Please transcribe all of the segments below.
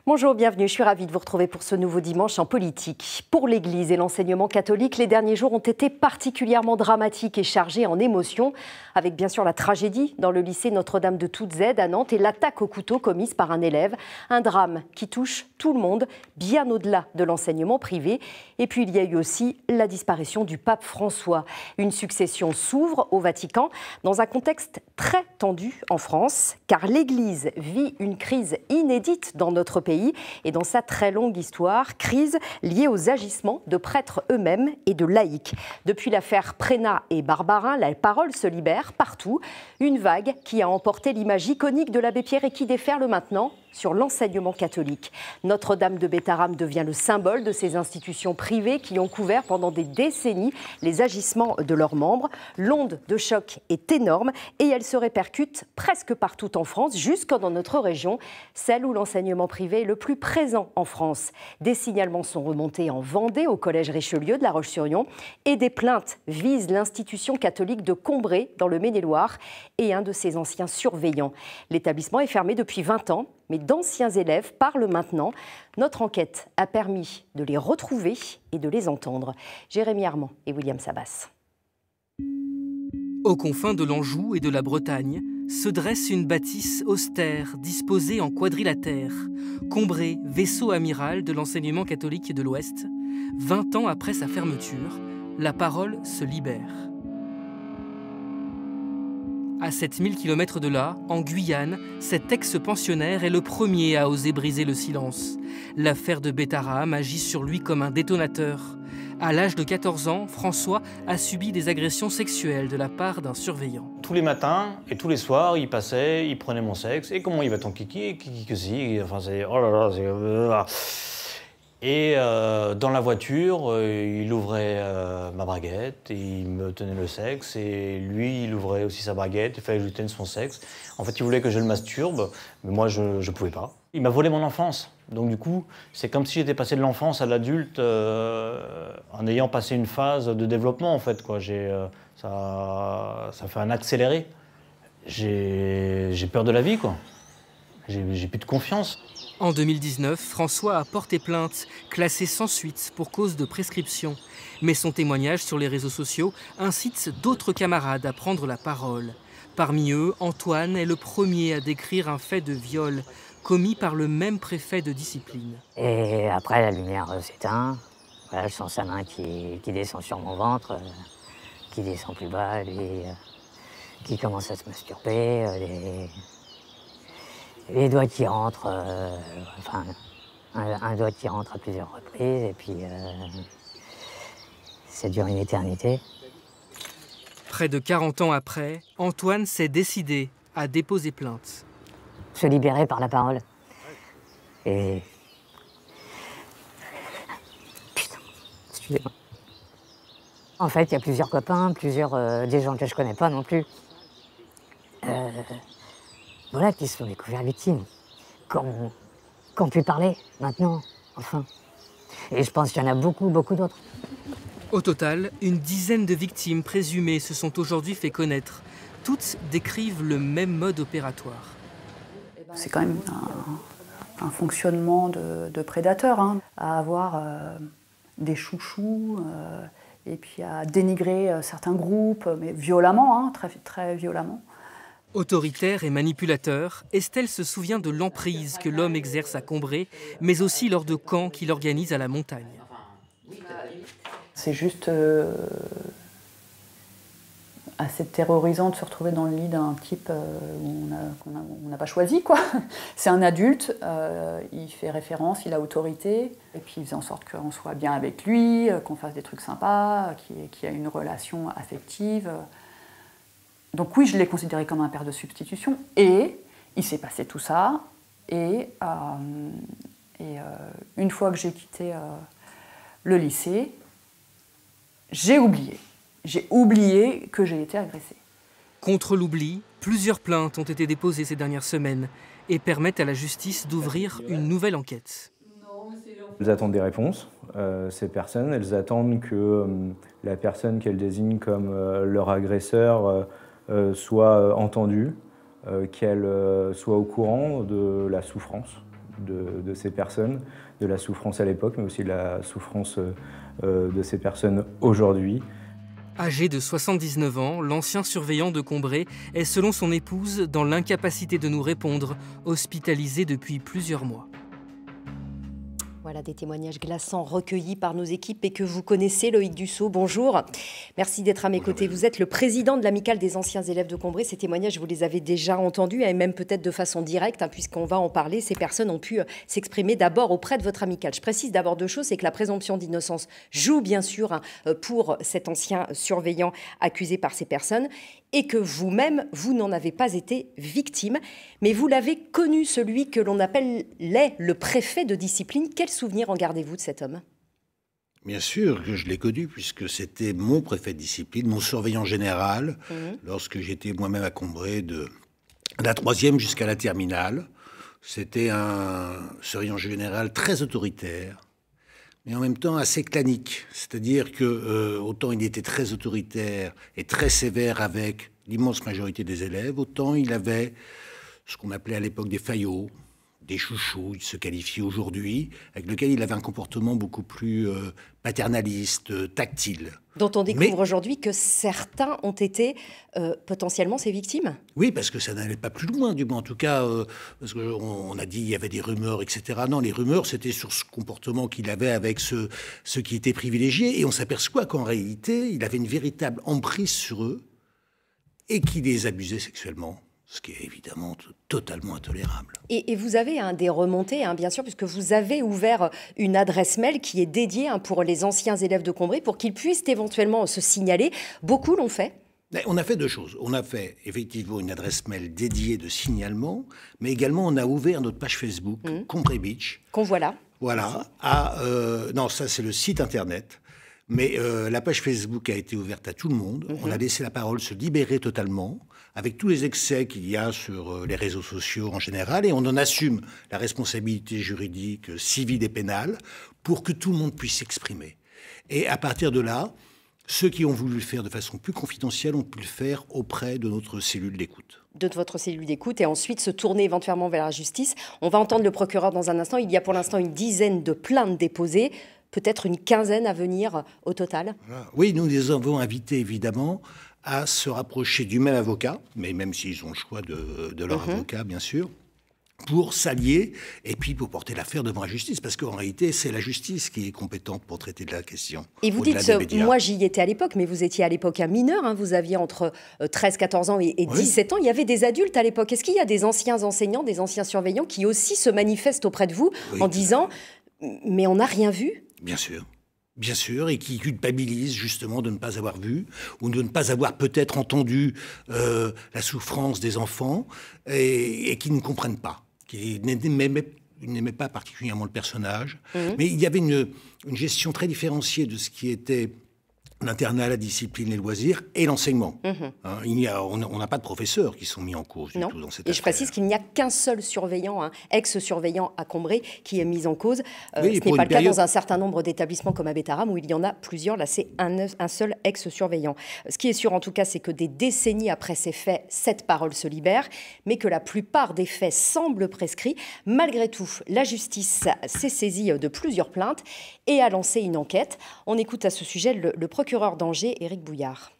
Bonjour, bienvenue. Je suis ravie de vous retrouver pour ce nouveau dimanche en politique. Pour l'Église et l'enseignement catholique, les derniers jours ont été particulièrement dramatiques et chargés en émotions, avec bien sûr la tragédie dans le lycée Notre-Dame de Toutes-Aides à Nantes et l'attaque au couteau commise par un élève. Un drame qui touche tout le monde, bien au-delà de l'enseignement privé. Et puis il y a eu aussi la disparition du pape François. Une succession s'ouvre au Vatican dans un contexte très tendu en France, car l'Église vit une crise inédite dans notre pays et dans sa très longue histoire, crise liée aux agissements de prêtres eux-mêmes et de laïcs. Depuis l'affaire Prénat et Barbarin, la parole se libère partout. Une vague qui a emporté l'image iconique de l'abbé Pierre et qui déferle maintenant sur l'enseignement catholique. Notre-Dame de Bétharram devient le symbole de ces institutions privées qui ont couvert pendant des décennies les agissements de leurs membres. L'onde de choc est énorme et elle se répercute presque partout en France, jusque dans notre région, celle où l'enseignement privé est le plus présent en France. Des signalements sont remontés en Vendée, au collège Richelieu de La Roche-sur-Yon, et des plaintes visent l'institution catholique de Combray, dans le Maine-et-Loire, et un de ses anciens surveillants. L'établissement est fermé depuis 20 ans, mais d'anciens élèves parlent maintenant. Notre enquête a permis de les retrouver et de les entendre. Jérémy Armand et William Sabas. Aux confins de l'Anjou et de la Bretagne se dresse une bâtisse austère disposée en quadrilatère, Combray, vaisseau amiral de l'enseignement catholique de l'Ouest. 20 ans après sa fermeture, la parole se libère. À 7000 km de là, en Guyane, cet ex-pensionnaire est le premier à oser briser le silence. L'affaire de Bétharram agit sur lui comme un détonateur. À l'âge de 14 ans, François a subi des agressions sexuelles de la part d'un surveillant. Tous les matins et tous les soirs, il passait, il prenait mon sexe. Et comment il va ton kiki? Kiki que si. Enfin, c'est... Oh là là, c'est... Et dans la voiture, il ouvrait ma braguette, et il me tenait le sexe, et lui, il ouvrait aussi sa braguette, il fallait que je lui tienne son sexe. En fait, il voulait que je le masturbe, mais moi, je ne pouvais pas. Il m'a volé mon enfance, donc du coup, c'est comme si j'étais passé de l'enfance à l'adulte en ayant passé une phase de développement, en fait, quoi. Ça fait un accéléré. J'ai peur de la vie, quoi. J'ai plus de confiance. En 2019, François a porté plainte, classé sans suite pour cause de prescription. Mais son témoignage sur les réseaux sociaux incite d'autres camarades à prendre la parole. Parmi eux, Antoine est le premier à décrire un fait de viol commis par le même préfet de discipline. Et après, la lumière s'éteint. Voilà, je sens sa main qui descend sur mon ventre, qui descend plus bas, qui commence à se masturber. Les doigts qui rentrent, enfin, un doigt qui rentre à plusieurs reprises, et puis ça dure une éternité. Près de 40 ans après, Antoine s'est décidé à déposer plainte. Se libérer par la parole. Et... Putain, excusez-moi. En fait, il y a plusieurs copains, des gens que je connais pas non plus. Voilà, qui se sont découverts victimes, qui ont pu parler maintenant, enfin. Et je pense qu'il y en a beaucoup, beaucoup d'autres. Au total, une dizaine de victimes présumées se sont aujourd'hui fait connaître. Toutes décrivent le même mode opératoire. C'est quand même un fonctionnement de prédateur, hein, à avoir des chouchous et puis à dénigrer certains groupes, mais violemment, hein, très, très violemment. Autoritaire et manipulateur, Estelle se souvient de l'emprise que l'homme exerce à Combray, mais aussi lors de camps qu'il organise à la montagne. C'est juste assez terrorisant de se retrouver dans le lit d'un type qu'on n'a pas choisi, quoi. C'est un adulte, il fait référence, il a autorité, et puis il faisait en sorte qu'on soit bien avec lui, qu'on fasse des trucs sympas, qu'il y ait une relation affective. Donc oui, je l'ai considéré comme un père de substitution, et il s'est passé tout ça, et une fois que j'ai quitté le lycée, j'ai oublié que j'ai été agressée. Contre l'oubli, plusieurs plaintes ont été déposées ces dernières semaines et permettent à la justice d'ouvrir une nouvelle enquête. Elles attendent des réponses, ces personnes, elles attendent que la personne qu'elles désignent comme leur agresseur soit entendue, qu'elle soit au courant de la souffrance de ces personnes, de la souffrance à l'époque, mais aussi de la souffrance de ces personnes aujourd'hui. Âgé de 79 ans, l'ancien surveillant de Combray est, selon son épouse, dans l'incapacité de nous répondre, hospitalisé depuis plusieurs mois. Voilà des témoignages glaçants recueillis par nos équipes et que vous connaissez. Loïc Dussault, bonjour. Merci d'être à mes côtés. Vous êtes le président de l'amicale des anciens élèves de Combray. Ces témoignages, vous les avez déjà entendus, et même peut-être de façon directe, puisqu'on va en parler. Ces personnes ont pu s'exprimer d'abord auprès de votre amicale. Je précise d'abord deux choses, c'est que la présomption d'innocence joue bien sûr pour cet ancien surveillant accusé par ces personnes, et que vous-même, vous n'en avez pas été victime, mais vous l'avez connu, celui que l'on appelle le préfet de discipline. Quel souvenir en gardez-vous de cet homme ? Bien sûr que je l'ai connu, puisque c'était mon préfet de discipline, mon surveillant général, lorsque j'étais moi-même à Combray de la 3e jusqu'à la terminale. C'était un surveillant général très autoritaire, mais en même temps assez clanique. C'est-à-dire que autant il était très autoritaire et très sévère avec l'immense majorité des élèves, autant il avait ce qu'on appelait à l'époque des faillots, des chouchous, il se qualifiait aujourd'hui, avec lequel il avait un comportement beaucoup plus paternaliste, tactile. Dont on découvre aujourd'hui que certains ont été potentiellement ses victimes. Oui, parce que ça n'allait pas plus loin, du moins. En tout cas, parce qu'on a dit qu'il y avait des rumeurs, etc. Non, les rumeurs, c'était sur ce comportement qu'il avait avec ceux qui étaient privilégiés. Et on s'aperçoit qu'en réalité, il avait une véritable emprise sur eux et qu'il les abusait sexuellement. Ce qui est évidemment totalement intolérable. Et vous avez des remontées, bien sûr, puisque vous avez ouvert une adresse mail qui est dédiée pour les anciens élèves de Combray, pour qu'ils puissent éventuellement se signaler. Beaucoup l'ont fait. On a fait deux choses. On a fait effectivement une adresse mail dédiée de signalement, mais également on a ouvert notre page Facebook, Combray Beach. Qu'on voit là. Voilà. Non, ça c'est le site internet. Mais la page Facebook a été ouverte à tout le monde. On a laissé la parole se libérer totalement, avec tous les excès qu'il y a sur les réseaux sociaux en général, et on en assume la responsabilité juridique, civile et pénale, pour que tout le monde puisse s'exprimer. Et à partir de là, ceux qui ont voulu le faire de façon plus confidentielle ont pu le faire auprès de notre cellule d'écoute. De votre cellule d'écoute, et ensuite se tourner éventuellement vers la justice. On va entendre le procureur dans un instant. Il y a pour l'instant une dizaine de plaintes déposées, peut-être une quinzaine à venir au total. Voilà. Oui, nous les avons invités évidemment à se rapprocher du même avocat, mais même s'ils ont le choix de leur avocat, bien sûr, pour s'allier et puis pour porter l'affaire devant la justice. Parce qu'en réalité, c'est la justice qui est compétente pour traiter de la question. Et vous dites, moi j'y étais à l'époque, mais vous étiez à l'époque un mineur, vous aviez entre 13, 14 ans et 17 ans. Il y avait des adultes à l'époque. Est-ce qu'il y a des anciens enseignants, des anciens surveillants qui aussi se manifestent auprès de vous en disant « mais on n'a rien vu » ? Bien sûr. Bien sûr, et qui culpabilisent justement de ne pas avoir vu ou de ne pas avoir peut-être entendu la souffrance des enfants et qui ne comprennent pas, qui n'aimaient pas particulièrement le personnage. Mais il y avait une gestion très différenciée de ce qui était l'internat, la discipline, les loisirs et l'enseignement. On n'a pas de professeurs qui sont mis en cause du tout dans cette affaire. Et je précise qu'il n'y a qu'un seul surveillant, ex-surveillant à Combray, qui est mis en cause. Oui, ce n'est pas le cas dans un certain nombre d'établissements comme à Bétarame, où il y en a plusieurs. Là, c'est un seul ex-surveillant. Ce qui est sûr, en tout cas, c'est que des décennies après ces faits, cette parole se libère, mais que la plupart des faits semblent prescrits. Malgré tout, la justice s'est saisie de plusieurs plaintes et a lancé une enquête. On écoute à ce sujet le procureur d'Angers, Éric Bouillard.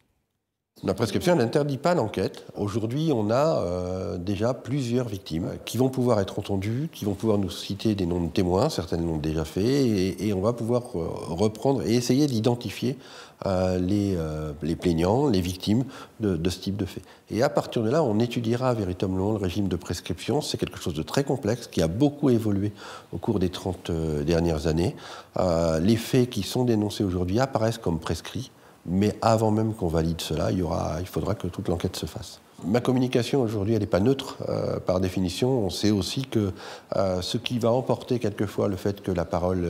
La prescription n'interdit pas l'enquête. Aujourd'hui, on a déjà plusieurs victimes qui vont pouvoir être entendues, qui vont pouvoir nous citer des noms de témoins, certaines l'ont déjà fait, et on va pouvoir reprendre et essayer d'identifier les plaignants, les victimes de ce type de fait. Et à partir de là, on étudiera véritablement le régime de prescription. C'est quelque chose de très complexe qui a beaucoup évolué au cours des 30 dernières années. Les faits qui sont dénoncés aujourd'hui apparaissent comme prescrits. Mais avant même qu'on valide cela, il faudra que toute l'enquête se fasse. Ma communication aujourd'hui, elle n'est pas neutre par définition. On sait aussi que ce qui va emporter quelquefois le fait que la parole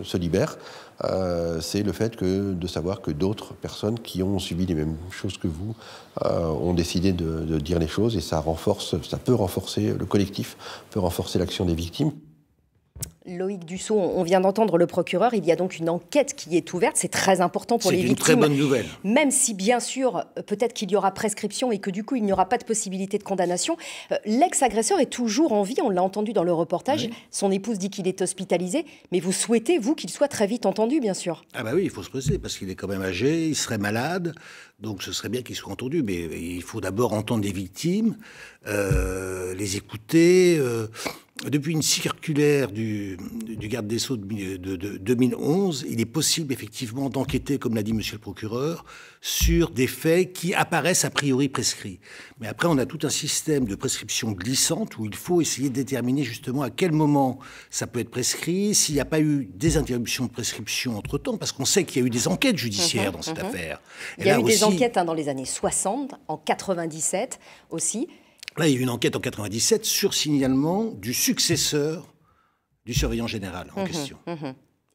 se libère, c'est le fait de savoir que d'autres personnes qui ont subi les mêmes choses que vous ont décidé de dire les choses, et ça peut renforcer le collectif, peut renforcer l'action des victimes. Loïc Dussault, on vient d'entendre le procureur, il y a donc une enquête qui est ouverte, c'est très important pour les victimes. C'est une très bonne nouvelle. Même si bien sûr, peut-être qu'il y aura prescription et que du coup il n'y aura pas de possibilité de condamnation. L'ex-agresseur est toujours en vie, on l'a entendu dans le reportage, oui. Son épouse dit qu'il est hospitalisé, mais vous souhaitez, vous, qu'il soit très vite entendu, bien sûr. Ah bah oui, il faut se poser, parce qu'il est quand même âgé, il serait malade, donc ce serait bien qu'il soit entendu, mais il faut d'abord entendre les victimes, les écouter. Depuis une circulaire du garde des Sceaux de 2011, il est possible effectivement d'enquêter, comme l'a dit monsieur le procureur, sur des faits qui apparaissent a priori prescrits. Mais après, on a tout un système de prescription glissante où il faut essayer de déterminer justement à quel moment ça peut être prescrit, s'il n'y a pas eu des interruptions de prescription entre-temps, parce qu'on sait qu'il y a eu des enquêtes judiciaires dans cette affaire. Il y a eu des enquêtes dans les années 60, en 97 aussi. Là, il y a eu une enquête en 97 sur signalement du successeur du surveillant général en question.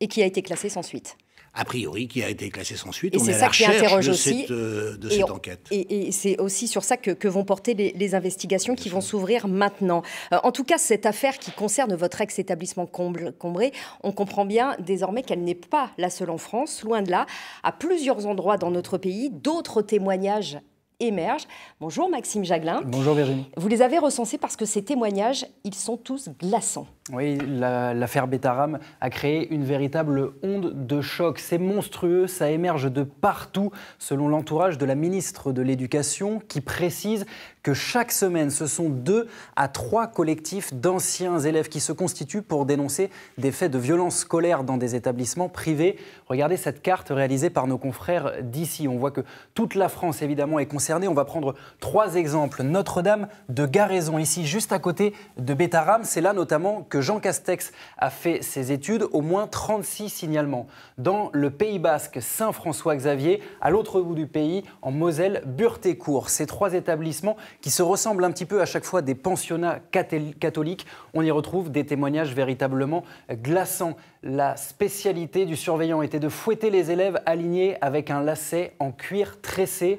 Et qui a été classé sans suite. A priori, qui a été classé sans suite. Et c'est ça qui interroge aussi. De cette enquête. Et c'est aussi sur ça que vont porter les investigations qui vont s'ouvrir maintenant. En tout cas, cette affaire qui concerne votre ex-établissement Combré, on comprend bien désormais qu'elle n'est pas la seule en France. Loin de là, à plusieurs endroits dans notre pays, d'autres témoignages émergent. Bonjour Maxime Jaglin. Bonjour Virginie. Vous les avez recensés parce que ces témoignages, ils sont tous glaçants. Oui, l'affaire Betaram a créé une véritable onde de choc. C'est monstrueux, ça émerge de partout, selon l'entourage de la ministre de l'Éducation, qui précise que chaque semaine, ce sont 2 à 3 collectifs d'anciens élèves qui se constituent pour dénoncer des faits de violence scolaire dans des établissements privés. Regardez cette carte réalisée par nos confrères d'ici. On voit que toute la France, évidemment, est concernée. On va prendre 3 exemples. Notre-Dame de Garaison, ici, juste à côté de Betaram. C'est là, notamment, que Jean Castex a fait ses études, au moins 36 signalements. Dans le Pays Basque, Saint-François-Xavier, à l'autre bout du pays, en Moselle, Burtécourt. Ces 3 établissements qui se ressemblent un petit peu à chaque fois des pensionnats catholiques. On y retrouve des témoignages véritablement glaçants. La spécialité du surveillant était de fouetter les élèves alignés avec un lacet en cuir tressé.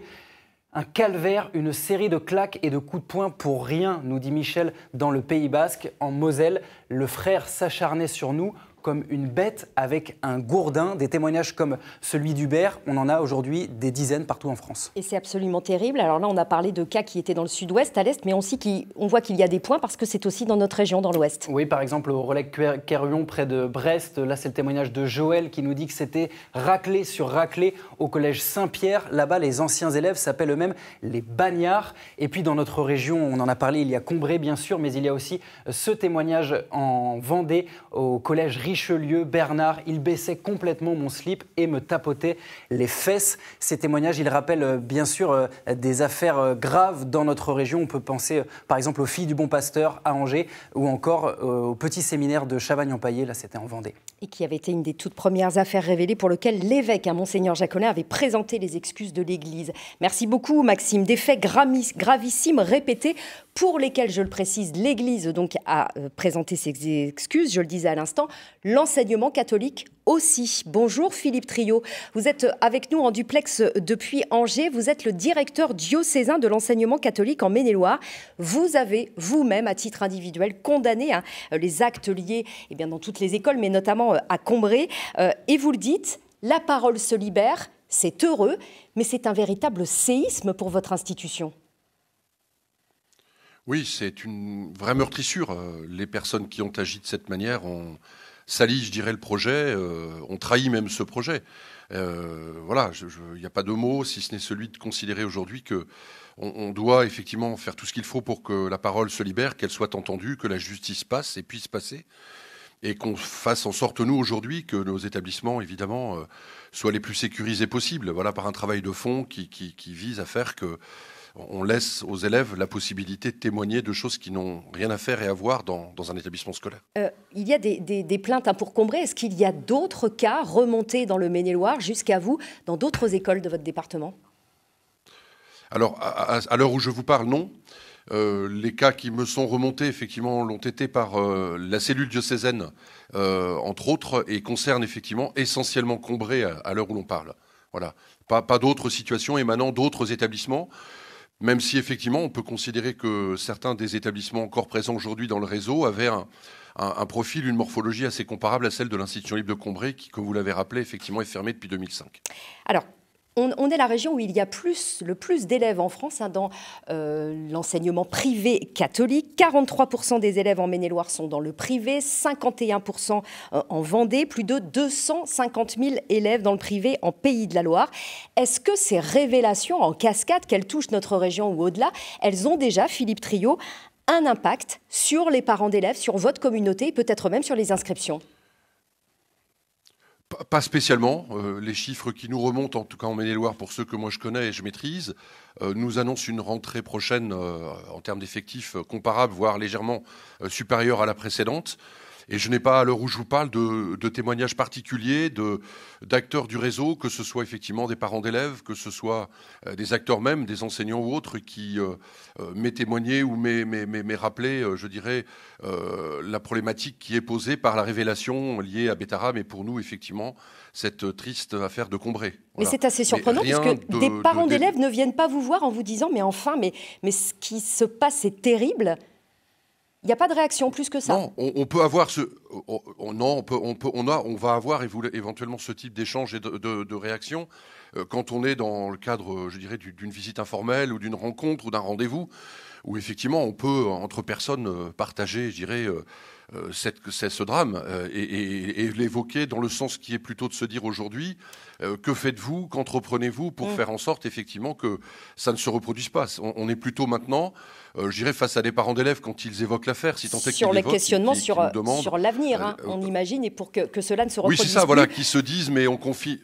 Un calvaire, une série de claques et de coups de poing pour rien, nous dit Michel dans le Pays Basque. En Moselle, le frère s'acharnait sur nous comme une bête avec un gourdin. Des témoignages comme celui d'Hubert, on en a aujourd'hui des dizaines partout en France. Et c'est absolument terrible. Alors là, on a parlé de cas qui étaient dans le sud-ouest, à l'est, mais on voit qu'il y a des points parce que c'est aussi dans notre région, dans l'ouest. Oui, par exemple, au relais Kerhuon, près de Brest. Là, c'est le témoignage de Joël qui nous dit que c'était raclé sur raclé au collège Saint-Pierre. Là-bas, les anciens élèves s'appellent eux-mêmes les bagnards. Et puis, dans notre région, on en a parlé, il y a Combré, bien sûr, mais il y a aussi ce témoignage en Vendée, au collège Richelieu. Bernard, il baissait complètement mon slip et me tapotait les fesses. Ces témoignages, ils rappellent bien sûr des affaires graves dans notre région. On peut penser par exemple aux filles du Bon Pasteur à Angers ou encore au petit séminaire de Chavagne-en-Paillé, là c'était en Vendée. Et qui avait été une des toutes premières affaires révélées pour lesquelles l'évêque, Monseigneur Jaconin, avait présenté les excuses de l'Église. Merci beaucoup Maxime. Des faits gravissimes répétés pour lesquels, je le précise, l'Église donc a présenté ses excuses, je le disais à l'instant, l'enseignement catholique aussi. Bonjour Philippe Triot, vous êtes avec nous en duplex depuis Angers, vous êtes le directeur diocésain de l'enseignement catholique en Maine-et-Loire. Vous avez vous-même, à titre individuel, condamné les actes liés dans toutes les écoles, mais notamment à Combré, et vous le dites, la parole se libère, c'est heureux, mais c'est un véritable séisme pour votre institution. Oui, c'est une vraie meurtrissure. Les personnes qui ont agi de cette manière ont sali, je dirais, le projet, ont trahi même ce projet. Voilà, il n'y a pas de mot, si ce n'est celui de considérer aujourd'hui qu'on doit effectivement faire tout ce qu'il faut pour que la parole se libère, qu'elle soit entendue, que la justice passe et puisse passer, et qu'on fasse en sorte, nous, aujourd'hui, que nos établissements, évidemment, soient les plus sécurisés possibles, voilà, par un travail de fond qui vise à faire que on laisse aux élèves la possibilité de témoigner de choses qui n'ont rien à faire et à voir dans un établissement scolaire. Il y a des plaintes pour Combré. Est-ce qu'il y a d'autres cas remontés dans le Maine-et-Loire jusqu'à vous, dans d'autres écoles de votre département ? Alors, à l'heure où je vous parle, non. Les cas qui me sont remontés, effectivement, l'ont été par la cellule diocésaine, entre autres, et concernent effectivement essentiellement Combré à l'heure où l'on parle. Voilà. Pas d'autres situations émanant d'autres établissements. Même si effectivement on peut considérer que certains des établissements encore présents aujourd'hui dans le réseau avaient un profil, une morphologie assez comparable à celle de l'Institution libre de Combray qui, comme vous l'avez rappelé, effectivement est fermée depuis 2005. Alors, on est la région où il y a le plus d'élèves en France dans l'enseignement privé catholique. 43% des élèves en Maine-et-Loire sont dans le privé, 51% en Vendée, plus de 250 000 élèves dans le privé en Pays de la Loire. Est-ce que ces révélations en cascade, qu'elles touchent notre région ou au-delà, elles ont déjà, Philippe Triot, un impact sur les parents d'élèves, sur votre communauté et peut-être même sur les inscriptions ? Pas spécialement. Les chiffres qui nous remontent, en tout cas en Maine-et-Loire, pour ceux que moi je connais et je maîtrise, nous annoncent une rentrée prochaine en termes d'effectifs comparables, voire légèrement supérieure à la précédente. Et je n'ai pas, à l'heure où je vous parle, de témoignages particuliers d'acteurs du réseau, que ce soit effectivement des parents d'élèves, que ce soit des acteurs même, des enseignants ou autres, qui m'aient témoigné ou m'aient rappelé, je dirais, la problématique qui est posée par la révélation liée à Bétarame et pour nous, effectivement, cette triste affaire de Combray. Voilà. Mais c'est assez surprenant puisque des parents d'élèves ne viennent pas vous voir en vous disant « mais enfin, mais ce qui se passe, c'est terrible ». Il n'y a pas de réaction plus que ça. Non, on peut avoir on va avoir éventuellement ce type d'échange et de réaction quand on est dans le cadre, je dirais, d'une visite informelle ou d'une rencontre ou d'un rendez-vous, où effectivement on peut, entre personnes, partager, je dirais, ce drame et l'évoquer dans le sens qui est plutôt de se dire aujourd'hui, que faites-vous, qu'entreprenez-vous pour faire en sorte effectivement que ça ne se reproduise pas. On est plutôt maintenant, je dirais, face à des parents d'élèves quand ils évoquent l'affaire, si tant est sur les questionnements sur l'avenir, on imagine, et pour que cela ne se reproduise plus. Oui, c'est ça, voilà, qui se disent, mais on confie...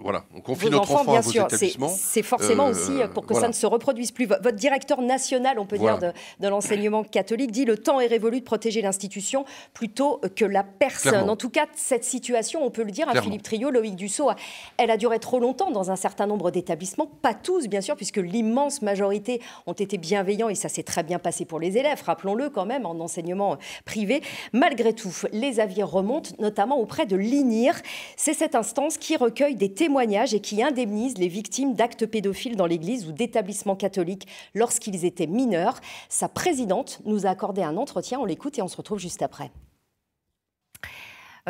Voilà, on confie notre enfant à vos établissements. C'est forcément aussi pour que ça ne se reproduise plus. Votre directeur national, on peut dire, de l'enseignement catholique dit « Le temps est révolu de protéger l'institution plutôt que la personne ». Clairement. En tout cas, cette situation, on peut le dire à Philippe Triot, Loïc Dussault, elle a duré trop longtemps dans un certain nombre d'établissements. Pas tous, bien sûr, puisque l'immense majorité ont été bienveillants et ça s'est très bien passé pour les élèves, rappelons-le quand même, en enseignement privé. Malgré tout, les avis remontent, notamment auprès de l'INIR. C'est cette instance qui recueille des témoignages et qui indemnise les victimes d'actes pédophiles dans l'Église ou d'établissements catholiques lorsqu'ils étaient mineurs. Sa présidente nous a accordé un entretien, on l'écoute et on se retrouve juste après.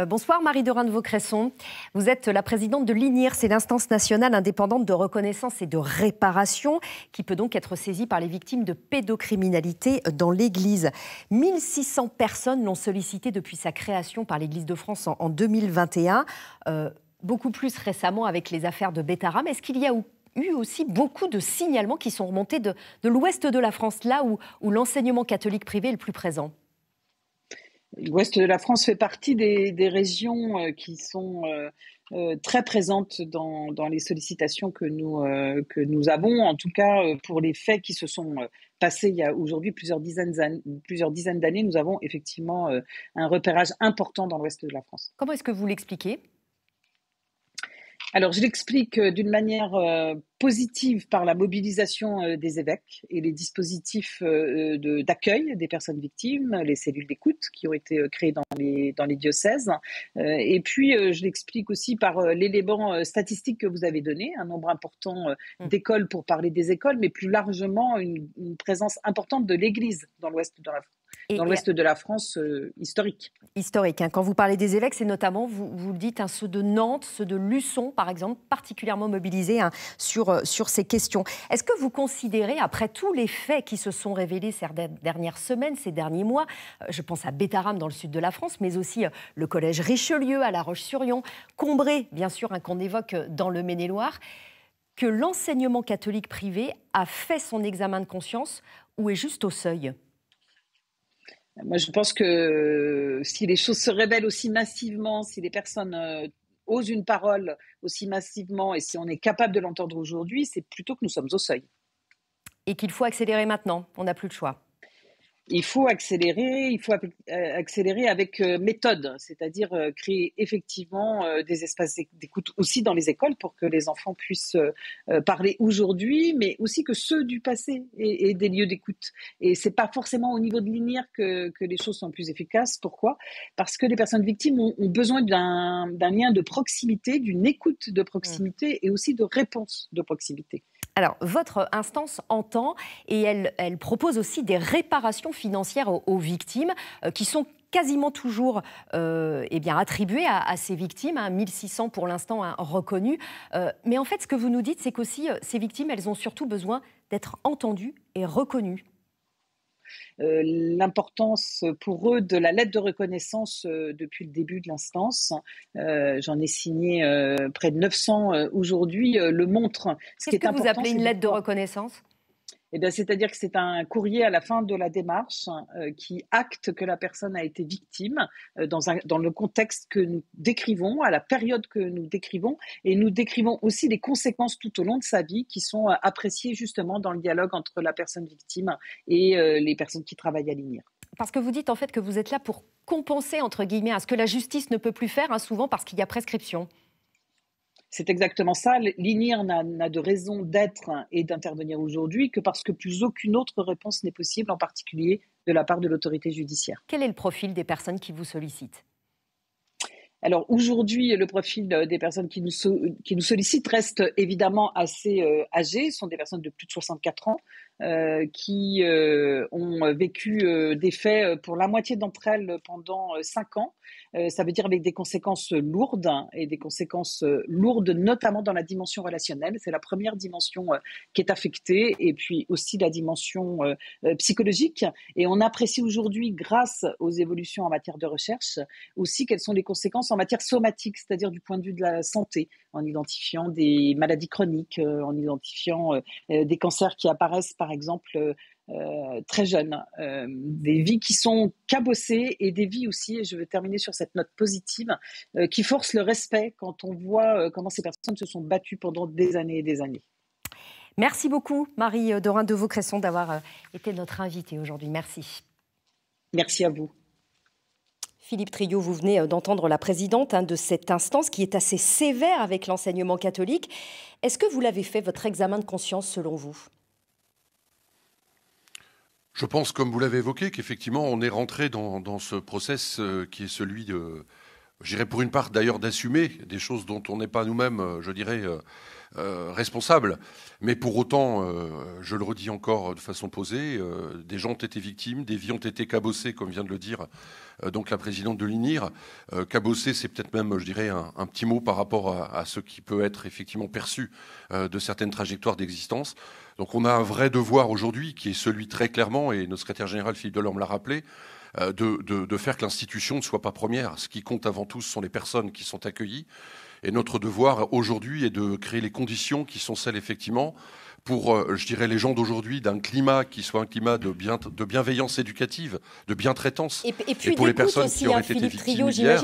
Bonsoir Marie de Rinde-Vaucresson. Vous êtes la présidente de l'INIR, c'est l'instance nationale indépendante de reconnaissance et de réparation qui peut donc être saisie par les victimes de pédocriminalité dans l'Église. 1600 personnes l'ont sollicité depuis sa création par l'Église de France en 2021. Beaucoup plus récemment avec les affaires de Bétarame. Est-ce qu'il y a eu aussi beaucoup de signalements qui sont remontés de l'ouest de la France, là où l'enseignement catholique privé est le plus présent ? L'ouest de la France fait partie des régions qui sont très présentes dans les sollicitations que nous avons, en tout cas pour les faits qui se sont passés il y a aujourd'hui plusieurs dizaines d'années. Nous avons effectivement un repérage important dans l'ouest de la France. Comment est-ce que vous l'expliquez ? Alors, je l'explique d'une manière positive par la mobilisation des évêques et les dispositifs d'accueil des personnes victimes, les cellules d'écoute qui ont été créées dans les diocèses. Et puis, je l'explique aussi par l'élément statistique que vous avez donné, un nombre important d'écoles pour parler des écoles, mais plus largement une présence importante de l'Église dans l'ouest de la France historique. Historique. Quand vous parlez des évêques, c'est notamment, vous le dites, ceux de Nantes, ceux de Luçon, par exemple, particulièrement mobilisés sur ces questions. Est-ce que vous considérez, après tous les faits qui se sont révélés ces dernières semaines, ces derniers mois, je pense à Bétarame dans le sud de la France, mais aussi le collège Richelieu à La Roche-sur-Yon, Combray, bien sûr, qu'on évoque dans le Maine-et-Loire, que l'enseignement catholique privé a fait son examen de conscience ou est juste au seuil ? Moi, je pense que si les choses se révèlent aussi massivement, si les personnes osent une parole aussi massivement et si on est capable de l'entendre aujourd'hui, c'est plutôt que nous sommes au seuil. Et qu'il faut accélérer maintenant, on n'a plus le choix. Il faut accélérer avec méthode, c'est-à-dire créer effectivement des espaces d'écoute aussi dans les écoles pour que les enfants puissent parler aujourd'hui, mais aussi que ceux du passé aient des lieux d'écoute. Et c'est pas forcément au niveau de l'INIR que les choses sont plus efficaces. Pourquoi ? Parce que les personnes victimes ont besoin d'un lien de proximité, d'une écoute de proximité et aussi de réponse de proximité. Alors, votre instance entend et elle propose aussi des réparations financières aux victimes qui sont quasiment toujours attribuées à ces victimes, 1600 pour l'instant reconnues. Mais en fait, ce que vous nous dites, c'est qu'aussi ces victimes, elles ont surtout besoin d'être entendues et reconnues. L'importance pour eux de la lettre de reconnaissance depuis le début de l'instance. J'en ai signé près de 900 aujourd'hui, le montre. Qu'est-ce que vous appelez une lettre de reconnaissance ? C'est-à-dire que c'est un courrier à la fin de la démarche qui acte que la personne a été victime dans le contexte que nous décrivons, à la période que nous décrivons, et nous décrivons aussi les conséquences tout au long de sa vie qui sont appréciées justement dans le dialogue entre la personne victime et les personnes qui travaillent à l'INIR. Parce que vous dites en fait que vous êtes là pour compenser, entre guillemets, à ce que la justice ne peut plus faire, souvent parce qu'il y a prescription. C'est exactement ça. L'INIR n'a de raison d'être et d'intervenir aujourd'hui que parce que plus aucune autre réponse n'est possible, en particulier de la part de l'autorité judiciaire. Quel est le profil des personnes qui vous sollicitent ? Alors aujourd'hui, le profil des personnes qui nous sollicitent reste évidemment assez âgé. Ce sont des personnes de plus de 64 ans qui ont vécu des faits pour la moitié d'entre elles pendant 5 ans. Ça veut dire avec des conséquences lourdes et des conséquences lourdes notamment dans la dimension relationnelle. C'est la première dimension qui est affectée et puis aussi la dimension psychologique. Et on apprécie aujourd'hui, grâce aux évolutions en matière de recherche, aussi quelles sont les conséquences en matière somatique, c'est-à-dire du point de vue de la santé, en identifiant des maladies chroniques, en identifiant des cancers qui apparaissent par exemple très jeunes, des vies qui sont cabossées et des vies aussi, et je veux terminer sur cette note positive, qui forcent le respect quand on voit comment ces personnes se sont battues pendant des années et des années. Merci beaucoup Marie Dorin de Vaucresson d'avoir été notre invitée aujourd'hui. Merci. Merci à vous. Philippe Triot, vous venez d'entendre la présidente de cette instance qui est assez sévère avec l'enseignement catholique. Est-ce que vous l'avez fait, votre examen de conscience, selon vous ? Je pense, comme vous l'avez évoqué, qu'effectivement, on est rentré dans ce process qui est celui de, je dirais pour une part d'ailleurs, d'assumer des choses dont on n'est pas nous-mêmes, je dirais, responsables. Mais pour autant, je le redis encore de façon posée, des gens ont été victimes, des vies ont été cabossées, comme vient de le dire donc la présidente de l'INIR. Cabossé, c'est peut-être même, je dirais, un petit mot par rapport à ce qui peut être effectivement perçu de certaines trajectoires d'existence. Donc on a un vrai devoir aujourd'hui, qui est celui très clairement, et notre secrétaire général Philippe Delorme l'a rappelé, de faire que l'institution ne soit pas première. Ce qui compte avant tout, ce sont les personnes qui sont accueillies. Et notre devoir aujourd'hui est de créer les conditions qui sont celles effectivement pour, je dirais, les gens d'aujourd'hui, d'un climat qui soit un climat de bienveillance éducative, de bientraitance. Et puis pour les personnes aussi, qui ont été victimes hier.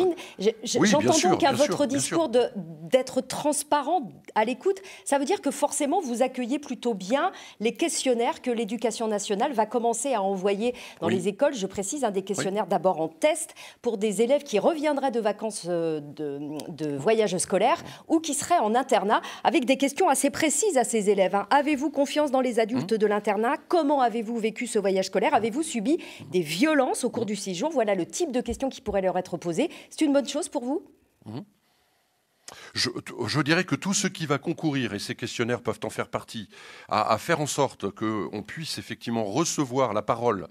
J'entends donc à votre discours d'être transparent à l'écoute. Ça veut dire que forcément, vous accueillez plutôt bien les questionnaires que l'Éducation nationale va commencer à envoyer dans les écoles. Je précise, des questionnaires d'abord en test pour des élèves qui reviendraient de vacances de voyage scolaire ou qui seraient en internat, avec des questions assez précises à ces élèves. Avez-vous confiance dans les adultes de l'internat ? Comment avez-vous vécu ce voyage scolaire ? Avez-vous subi des violences au cours du séjour ? Voilà le type de questions qui pourraient leur être posées. C'est une bonne chose pour vous ? Je dirais que tout ce qui va concourir, et ces questionnaires peuvent en faire partie, à faire en sorte qu'on puisse effectivement recevoir la parole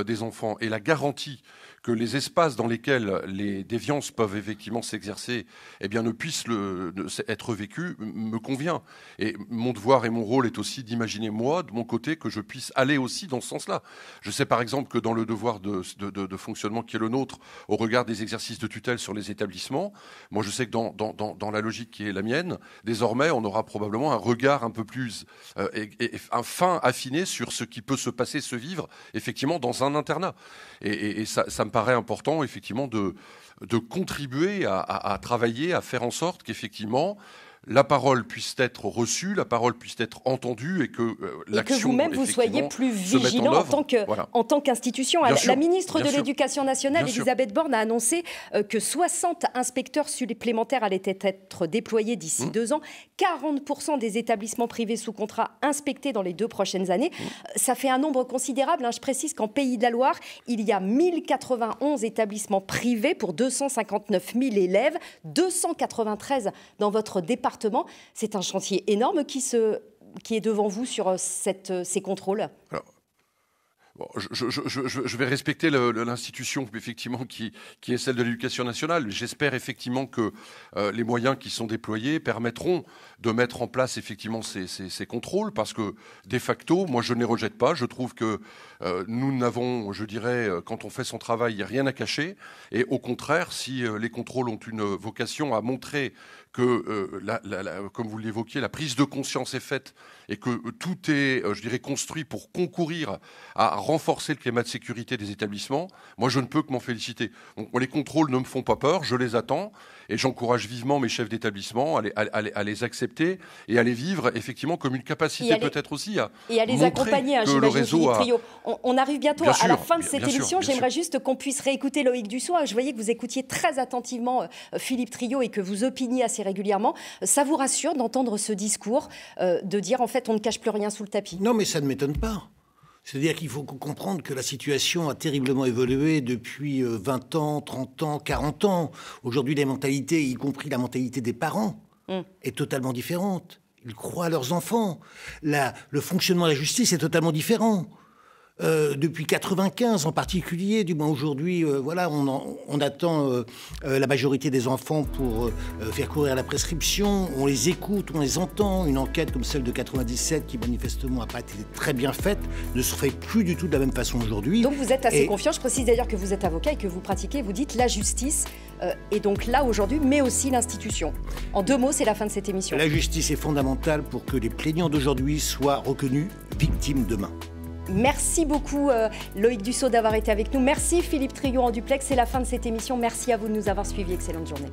des enfants et la garantie que les espaces dans lesquels les déviances peuvent effectivement s'exercer ne puissent être vécus, me convient. Et mon devoir et mon rôle est aussi d'imaginer, moi, de mon côté, que je puisse aller aussi dans ce sens-là. Je sais par exemple que dans le devoir de fonctionnement qui est le nôtre, au regard des exercices de tutelle sur les établissements, moi je sais que dans la logique qui est la mienne, désormais on aura probablement un regard un peu plus fin, affiné sur ce qui peut se passer, se vivre, effectivement, dans un internat. Et ça me paraît important, effectivement, de contribuer à travailler, à faire en sorte qu'effectivement, la parole puisse être reçue, la parole puisse être entendue et que l'action, et que vous-même vous soyez plus vigilant en tant qu'institution. La ministre de l'Éducation nationale, Elisabeth Borne, a annoncé que 60 inspecteurs supplémentaires allaient être déployés d'ici 2 ans, 40% des établissements privés sous contrat inspectés dans les 2 prochaines années. Ça fait un nombre considérable. Je précise qu'en Pays de la Loire, il y a 1091 établissements privés pour 259 000 élèves, 293 dans votre département. C'est un chantier énorme qui est devant vous sur ces contrôles. Alors, bon, je vais respecter l'institution effectivement qui est celle de l'Éducation nationale. J'espère effectivement que les moyens qui sont déployés permettront de mettre en place effectivement ces contrôles, parce que de facto, moi je ne les rejette pas. Je trouve que nous n'avons, je dirais, quand on fait son travail, il n'y a rien à cacher. Et au contraire, si les contrôles ont une vocation à montrer que, comme vous l'évoquiez, la prise de conscience est faite et que tout est, je dirais, construit pour concourir à renforcer le climat de sécurité des établissements, moi je ne peux que m'en féliciter. Donc les contrôles ne me font pas peur, je les attends et j'encourage vivement mes chefs d'établissement à les accepter et à les vivre effectivement comme une capacité peut-être aussi à les accompagner, que le réseau a... On arrive bientôt à la fin de cette émission. J'aimerais juste qu'on puisse réécouter Loïc Dussopt. Je voyais que vous écoutiez très attentivement Philippe Trio et que vous opiniez assez régulièrement. Ça vous rassure d'entendre ce discours, de dire en fait on ne cache plus rien sous le tapis? Non, mais ça ne m'étonne pas. C'est-à-dire qu'il faut comprendre que la situation a terriblement évolué depuis 20 ans, 30 ans, 40 ans. Aujourd'hui, les mentalités, y compris la mentalité des parents, est totalement différente. Ils croient à leurs enfants. Le fonctionnement de la justice est totalement différent. Depuis 95 en particulier, du moins aujourd'hui, voilà, on attend la majorité des enfants pour faire courir la prescription. On les écoute, on les entend. Une enquête comme celle de 97, qui manifestement n'a pas été très bien faite, ne se fait plus du tout de la même façon aujourd'hui. Donc vous êtes assez confiant. Je précise d'ailleurs que vous êtes avocat et que vous pratiquez, vous dites la justice est donc là aujourd'hui, mais aussi l'institution. En 2 mots, c'est la fin de cette émission. La justice est fondamentale pour que les plaignants d'aujourd'hui soient reconnus victimes demain. Merci beaucoup Loïc Dussopt d'avoir été avec nous. Merci Philippe Trio en duplex. C'est la fin de cette émission. Merci à vous de nous avoir suivis. Excellente journée.